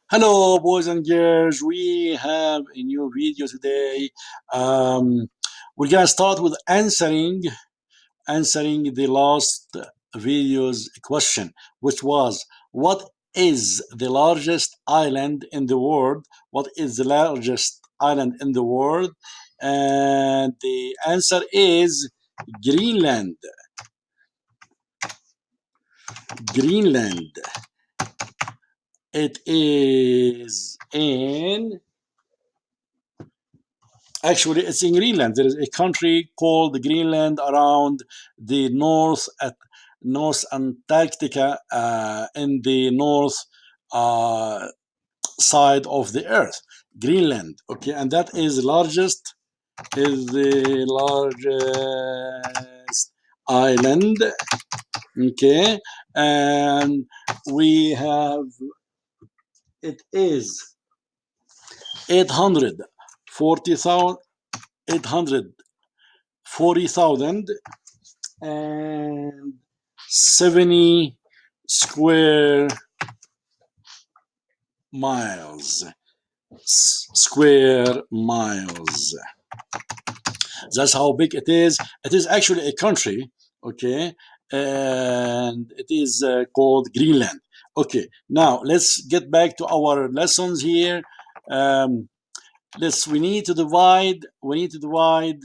Hello, boys and girls. We have a new video today. Um, we're gonna start with answering the last video's question, which was, what is the largest island in the world? What is the largest island in the world? And the answer is Greenland. Greenland. It is in Actually, it's in Greenland. There is a country called Greenland around the North Antarctica, in the north uh, side of the Earth. Greenland, okay, and that is the largest island, okay, and we have it is 840,000 840,000 and 70 square miles. Square miles. That's how big it is. It is actually a country, okay, and it is called Greenland. Okay, now let's get back to our lessons here. Um, let's. We need to divide. We need to divide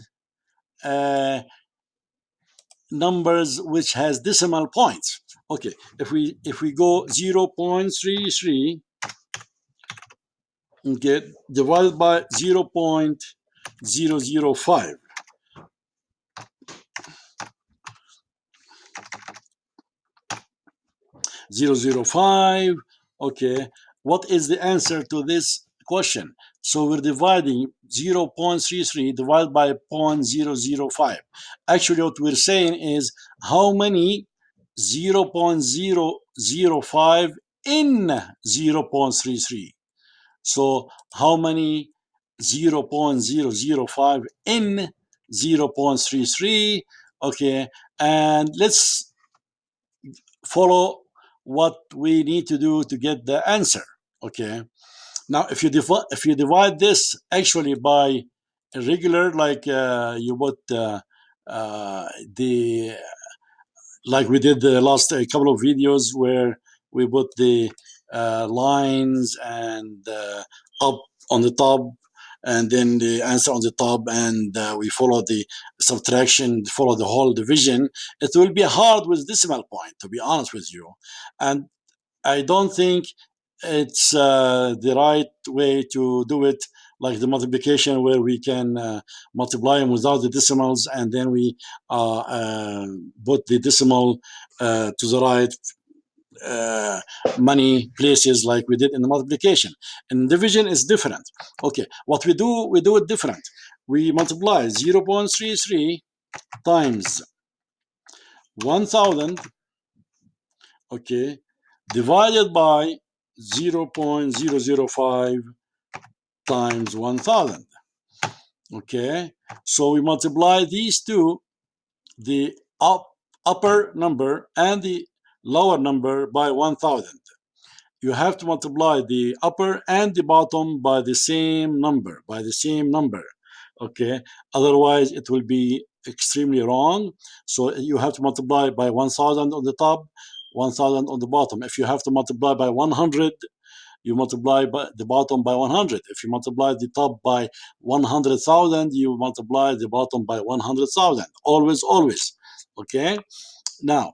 uh, numbers which has decimal points. Okay, if we go 0.33, okay, divided by 0.005. 0.005. Okay, what is the answer to this question? So we're dividing 0.33 divided by 0.005. Actually, what we're saying is how many 0.005 in 0.33. So how many 0.005 in 0.33? Okay, and let's follow what we need to do to get the answer. Okay, now if you divide this actually by a regular, like you put the like we did the last couple of videos where we put the lines and up on the top, and then the answer on the top, and we follow the subtraction, follow the whole division. It will be hard with decimal point, to be honest with you, and I don't think it's the right way to do it, like the multiplication where we can multiply them without the decimals, and then we put the decimal to the right uh, many places, like we did in the multiplication. In division is different. Okay, what we do it different. We multiply 0.33 times 1000, okay, divided by 0.005 times 1000. Okay, so we multiply these two, the upper number and the lower number, by 1000. You have to multiply the upper and the bottom by the same number, okay, otherwise it will be extremely wrong. So you have to multiply by 1000 on the top, 1000 on the bottom. If you have to multiply by 100, you multiply by the bottom by 100. If you multiply the top by 100,000, you multiply the bottom by 100,000. Always, always. Okay. Now,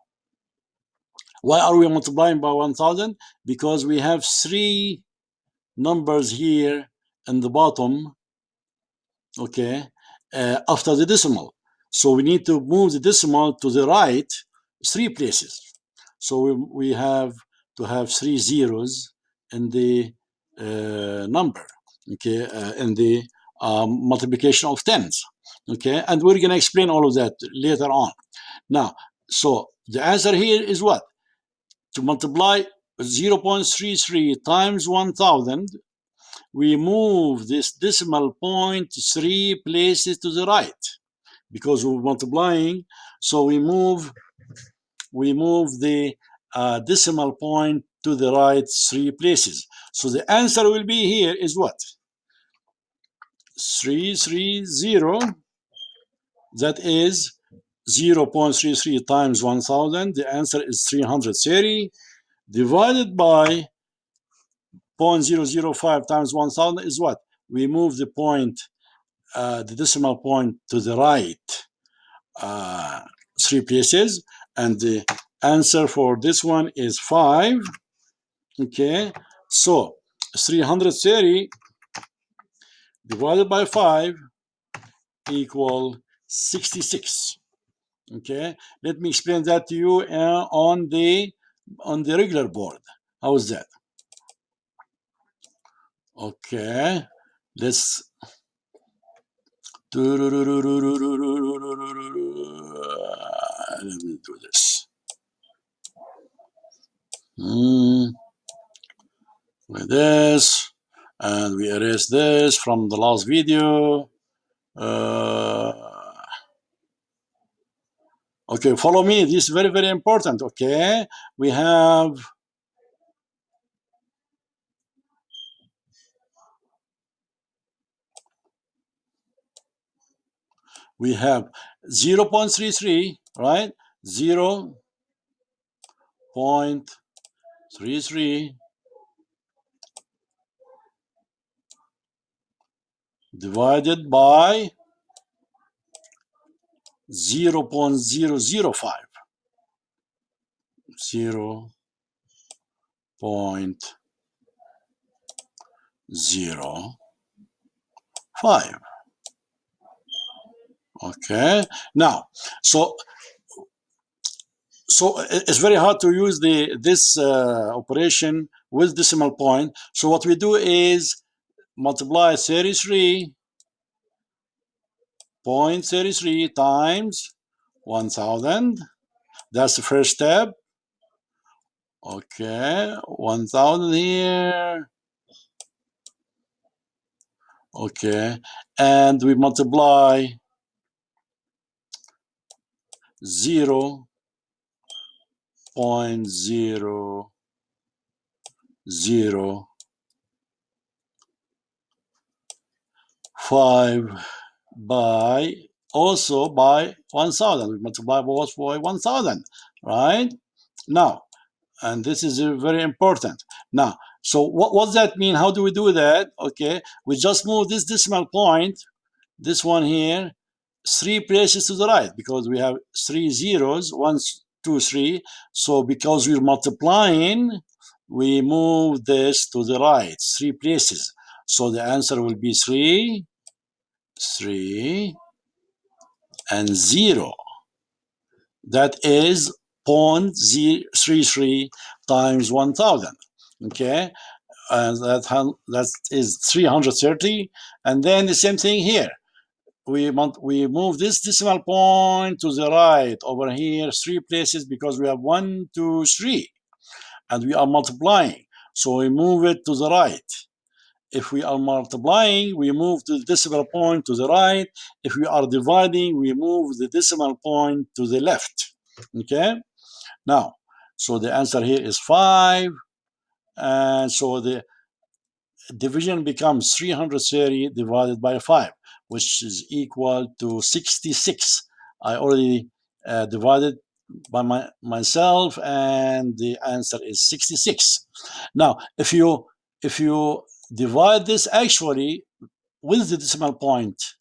why are we multiplying by 1,000? Because we have three numbers here in the bottom, okay, after the decimal. So we need to move the decimal to the right three places. So we have to have three zeros in the number, okay, in the multiplication of tens, okay, and we're going to explain all of that later on. Now, so the answer here is what? To multiply 0.33 times 1000, we move this decimal point three places to the right because we're multiplying. So we move the decimal point to the right 3 places. So the answer will be here is what? 330. That is 0.33 times 1000. The answer is 330 divided by 0.005 times 1000 is what? We move the point, the decimal point to the right 3 places, and the answer for this one is 5. Okay, so 330 divided by 5 equal 66. Okay, let me explain that to you on the regular board. How is that? Okay, let's let me do this. Like this, and we erase this from the last video. Okay, follow me. This is very, very important. Okay, we have 0.33, right? 0.33 divided by 0.005. 0.05. Okay, now so it's very hard to use this operation with decimal point. So what we do is multiply 33.33 times 1000. That's the first step. Okay, 1000 here. Okay, and we multiply 0.005 by also by 1000. We multiply both by 1000, right? Now, and this is very important. Now, so what does that mean? How do we do that? Okay, we just move this decimal point, this one here, 3 places to the right, because we have 3 zeros, 1, 2, 3. So because we're multiplying, we move this to the right 3 places. So the answer will be 3, 3, and 0. That is 0.033 times 1000. Okay, and that is 330. And then the same thing here. We move this decimal point to the right over here 3 places, because we have 1, 2, 3, and we are multiplying. So we move it to the right. If we are multiplying, we move the decimal point to the right. If we are dividing, we move the decimal point to the left. Okay, now, so the answer here is 5, and so the division becomes 330 divided by 5, which is equal to 66. I already divided by myself, and the answer is 66. Now, if you divide this actually with the decimal point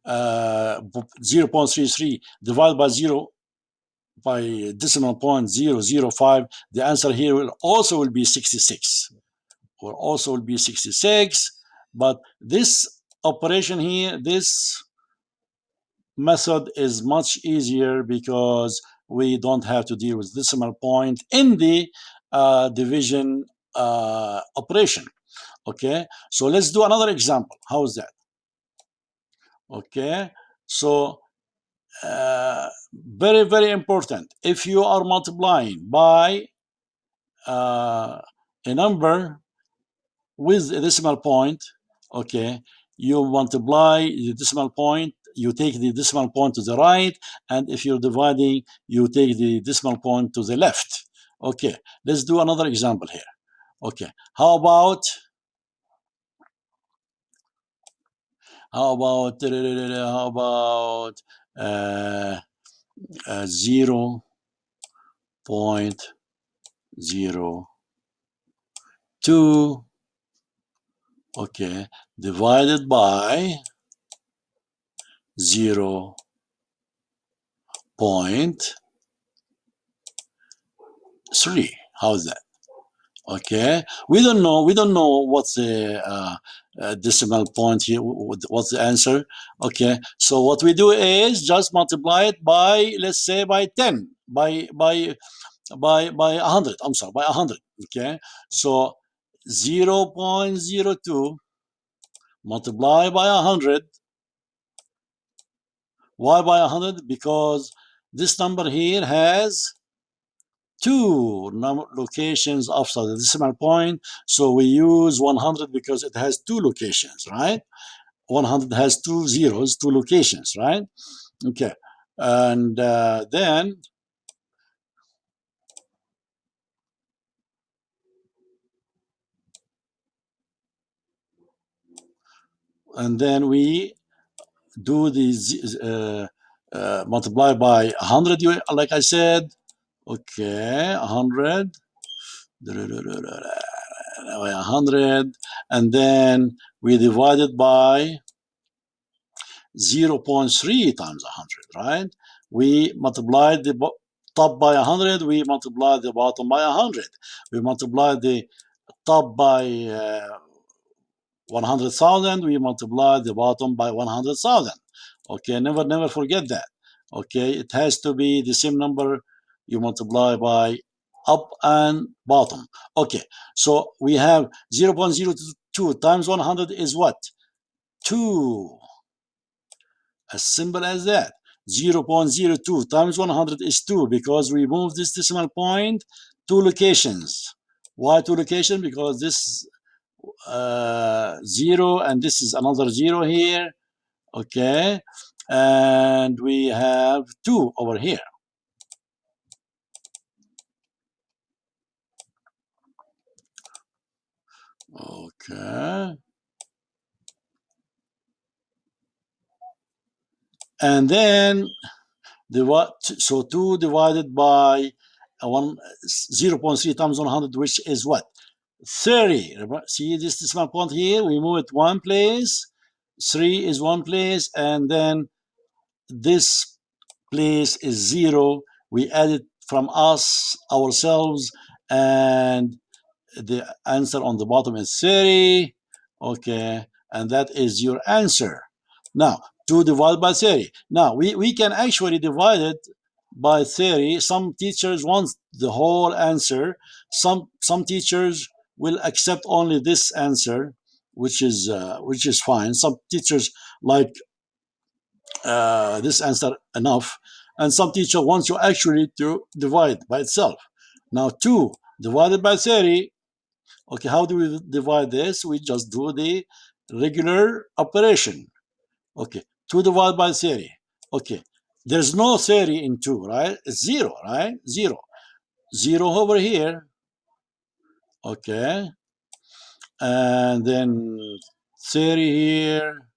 0.33 divided by 0 by decimal point 0.005, the answer here will also be 66. Will also be 66. But this operation here, this method is much easier because we don't have to deal with decimal point in the division operation. Okay, so let's do another example. How is that? Okay, so very, very important. If you are multiplying by a number with a decimal point, okay, you multiply the decimal point you take the decimal point to the right, and if you're dividing, you take the decimal point to the left. Okay, let's do another example here. Okay, how about 0.02, okay, divided by 0.3. How's that? Okay, we don't know what's the decimal point here, what's the answer. Okay, so what we do is just multiply it by, let's say, by 10, by 100. I'm sorry, by 100. Okay, so 0.02 multiply by 100. Why by 100? Because this number here has two locations after the decimal point, so we use 100 because it has two locations, right? 100 has two zeros, two locations, right? Okay, and then we do these multiply by 100, like I said. Okay, 100, 100, and then we divide it by 0.3 times 100, right? We multiply the top by 100, we multiply the bottom by 100. We multiply the top by 100,000, we multiply the bottom by 100,000. Okay, never forget that. Okay, it has to be the same number you multiply by up and bottom. Okay, so we have 0.02 times 100 is what? 2. As simple as that. 0.02 times 100 is 2 because we moved this decimal point two locations. Why two locations? Because this 0 and this is another 0 here. Okay, and we have 2 over here. Okay, and then so 2 divided by 0.3 times 100, which is what? 30. See this decimal point here? We move it one place. 3 is one place, and then this place is 0. We add it from ourselves, and the answer on the bottom is 30. Okay, and that is your answer. Now, 2 divided by 30. Now, we can actually divide it by 30. Some teachers want the whole answer. Some teachers will accept only this answer, which is fine. Some teachers like this answer enough, and some teacher wants you actually to divide by itself. Now, 2 divided by 30. Okay, how do we divide this? We just do the regular operation. Okay, 2 divided by 30. Okay, there's no 30 in 2, right? It's 0, right? 0. 0 over here. Okay, and then 30 here.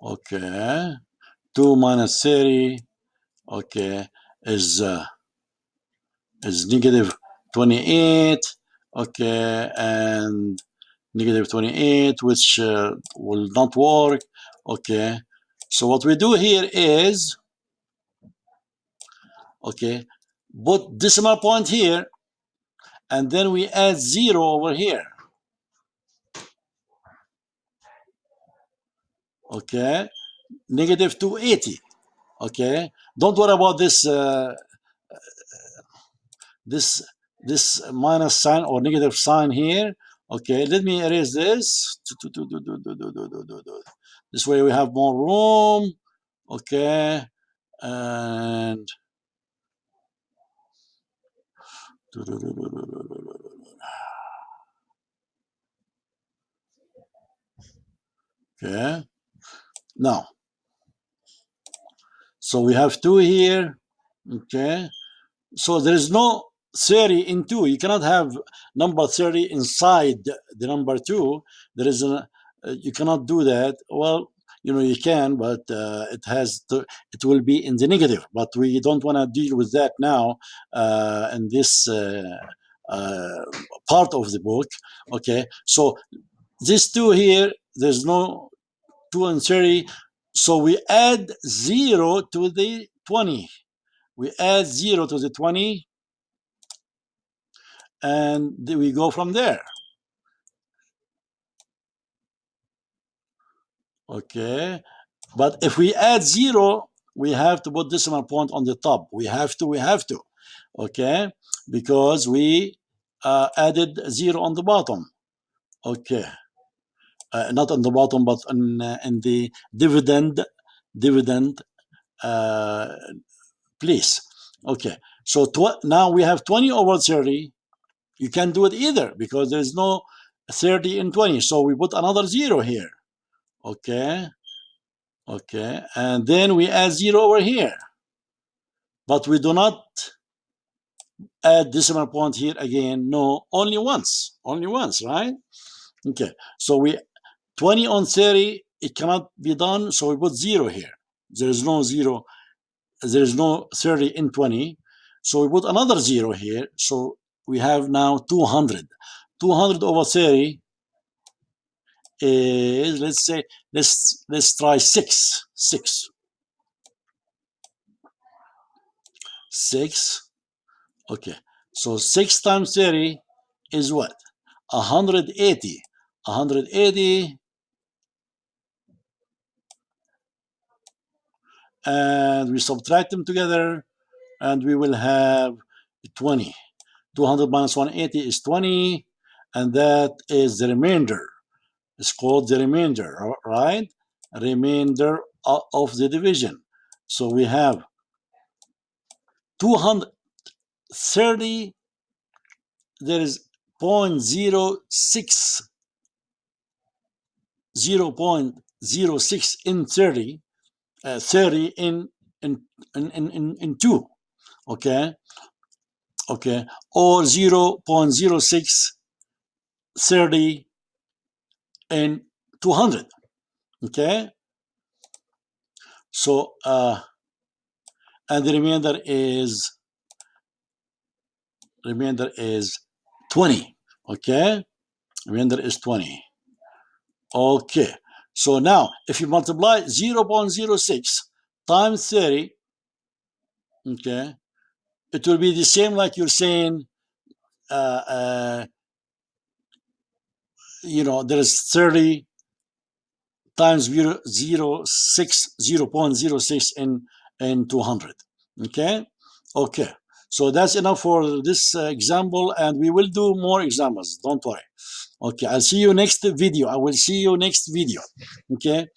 Okay, 2 minus 30. Okay, is negative 28. Okay, and negative 28, which will not work. Okay, so what we do here is, okay, put decimal point here, and then we add 0 over here. Okay, negative 280. Okay, don't worry about this this minus sign or negative sign here. Okay, let me erase this. This way we have more room. Okay, and okay, Now, so we have 2 here. Okay, so there is no 30 in 2. You cannot have number 30 inside the number 2. There is a you cannot do that. Well, you can, but it will be in the negative. But we don't want to deal with that now in this uh, part of the book. Okay, so this 2 here, there's no 2 and 30, so we add 0 to the 20. We add 0 to the 20, and we go from there. Okay, but if we add 0, we have to put decimal point on the top. We have to. Okay, because we added 0 on the bottom. Okay, not on the bottom, but in the dividend place. Okay, so now we have 20 over 30. You can't do it either because there's no 30 in 20. So we put another 0 here. Okay. Okay. And then we add 0 over here. But we do not add decimal point here again. No, only once. Only once, right? Okay. So 20 on 30, it cannot be done. So we put 0 here. There is no 0. There is no 30 in 20. So we put another 0 here. So we have now 200. 200 over 30 is, let's say, let's try 6. 6. Okay, so 6 times 30 is what? 180. 180, and we subtract them together, and we will have 20. 200 minus 180 is 20, and that is the remainder. It's called the remainder, right? Remainder of the division. So we have 230, there is 0.06 in 30, 30 in 2. Okay, or 0.06 30 in 200. Okay, so and the remainder is 20. Okay, remainder is 20. Okay, so now if you multiply 0.06 times 30, okay, it will be the same like you're saying, there is 30 times 0.06 in 200. Okay, so that's enough for this example, and we will do more examples, don't worry. Okay, I'll see you next video. I will see you next video. Okay.